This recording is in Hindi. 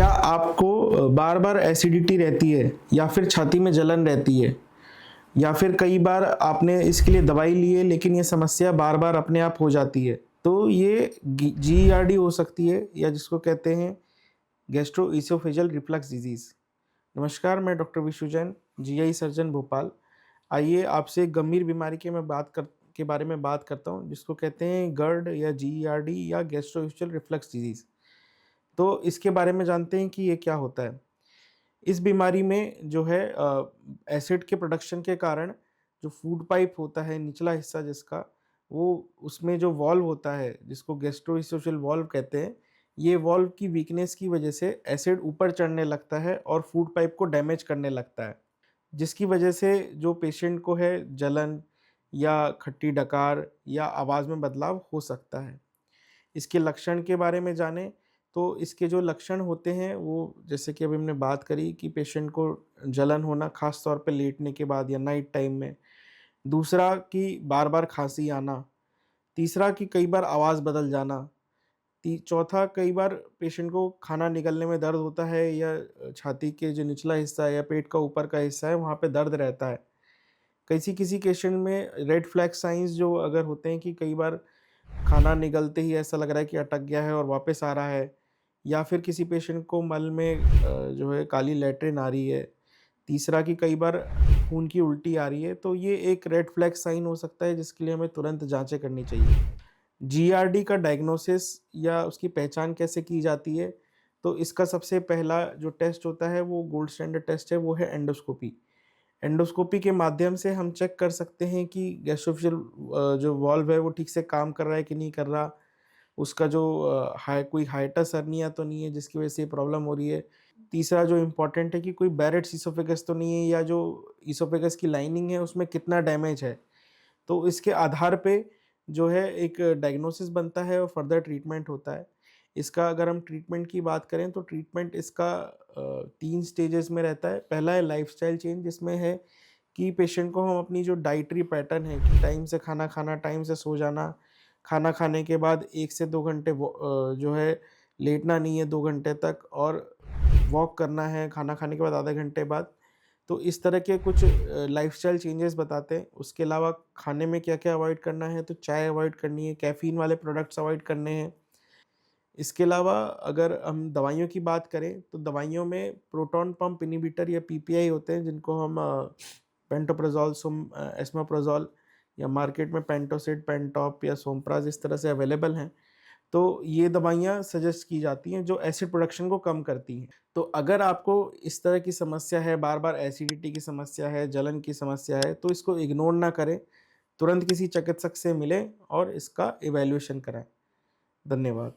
क्या आपको बार बार एसिडिटी रहती है या फिर छाती में जलन रहती है या फिर कई बार आपने इसके लिए दवाई ली है लेकिन ये समस्या बार बार अपने आप हो जाती है, तो ये जीईआरडी हो सकती है या जिसको कहते हैं गैस्ट्रो इसोफेजियल रिफ्लक्स डिजीज़। नमस्कार, मैं doctor Vishu Jain, GI surgeon Bhopal. आइए आपसे एक गंभीर बीमारी के बारे में बात करता हूँ जिसको कहते हैं गर्ड या जीईआरडी या गैस्ट्रो इसोफेजियल रिफ्लक्स डिजीज़। तो इसके बारे में जानते हैं कि ये क्या होता है। इस बीमारी में जो है एसिड के प्रोडक्शन के कारण जो फूड पाइप होता है निचला हिस्सा जिसका, वो उसमें जो वाल्व होता है जिसको गैस्ट्रोइसोफेजियल वाल्व कहते हैं, ये वाल्व की वीकनेस की वजह से एसिड ऊपर चढ़ने लगता है और फूड पाइप को डैमेज करने लगता है, जिसकी वजह से जो पेशेंट को है जलन या खट्टी डकार या आवाज़ में बदलाव हो सकता है। इसके लक्षण के बारे में जानें तो इसके जो लक्षण होते हैं वो जैसे कि अभी हमने बात करी कि पेशेंट को जलन होना ख़ास तौर पे लेटने के बाद या नाइट टाइम में। दूसरा कि बार-बार खाँसी आना। तीसरा कि कई बार आवाज़ बदल जाना। ती चौथा कई बार पेशेंट को खाना निगलने में दर्द होता है या छाती के जो निचला हिस्सा है या पेट का ऊपर का हिस्सा है वहाँ पे दर्द रहता है। किसी-किसी पेशेंट में रेड फ्लैग साइन्स जो अगर होते हैं कि कई बार खाना निगलते ही ऐसा लग रहा है कि अटक गया है और वापस आ रहा है, या फिर किसी पेशेंट को मल में जो है काली लैट्रिन आ रही है। तीसरा कि कई बार खून की उल्टी आ रही है, तो ये एक रेड फ्लैग साइन हो सकता है जिसके लिए हमें तुरंत जाँचें करनी चाहिए। जीआरडी का डायग्नोसिस या उसकी पहचान कैसे की जाती है? तो इसका सबसे पहला जो टेस्ट होता है वो गोल्ड स्टैंडर्ड टेस्ट है, वो है एंडोस्कोपी। एंडोस्कोपी के माध्यम से हम चेक कर सकते हैं कि गैस्ट्रोफिशियल जो वाल्व है वो ठीक से काम कर रहा है कि नहीं कर रहा। उसका जो कोई हाइटस हर्निया तो नहीं है जिसकी वजह से ये प्रॉब्लम हो रही है। तीसरा जो इम्पोर्टेंट है कि कोई बैरेट्स ईसोफेगस तो नहीं है या जो ईसोफेगस की लाइनिंग है उसमें कितना डैमेज है। तो इसके आधार पे जो है एक डायग्नोसिस बनता है और फर्दर ट्रीटमेंट होता है। इसका अगर हम ट्रीटमेंट की बात करें तो ट्रीटमेंट इसका 3 स्टेजेस में रहता है। पहला है लाइफ़स्टाइल चेंज, जिसमें है कि पेशेंट को हम अपनी जो डाइटरी पैटर्न है कि टाइम से खाना खाना, टाइम से सो जाना, खाना खाने के बाद 1 से 2 घंटे जो है लेटना नहीं है 2 घंटे तक और वॉक करना है खाना खाने के बाद आधे घंटे बाद। तो इस तरह के कुछ लाइफ़स्टाइल चेंजेस बताते हैं। उसके अलावा खाने में क्या-क्या अवॉइड करना है, तो चाय अवॉइड करनी है, कैफ़ीन वाले प्रोडक्ट्स अवॉइड करने हैं। इसके अलावा अगर हम दवाइयों की बात करें, तो दवाइयों में प्रोटॉन पंप इन्हिबिटर या पीपीआई होते हैं जिनको हम पेंटोप्राज़ोल, एस्मोप्राज़ोल या मार्केट में पेंटोसिड, पेंटॉप या सोमप्राज़ इस तरह से अवेलेबल हैं। तो ये दवाइयाँ सजेस्ट की जाती हैं जो एसिड प्रोडक्शन को कम करती हैं। तो अगर आपको इस तरह की समस्या है, बार-बार एसिडिटी की समस्या है, जलन की समस्या है, तो इसको इग्नोर ना करें। तुरंत किसी चिकित्सक से मिलें और इसका इवैल्यूएशन कराएँ। धन्यवाद।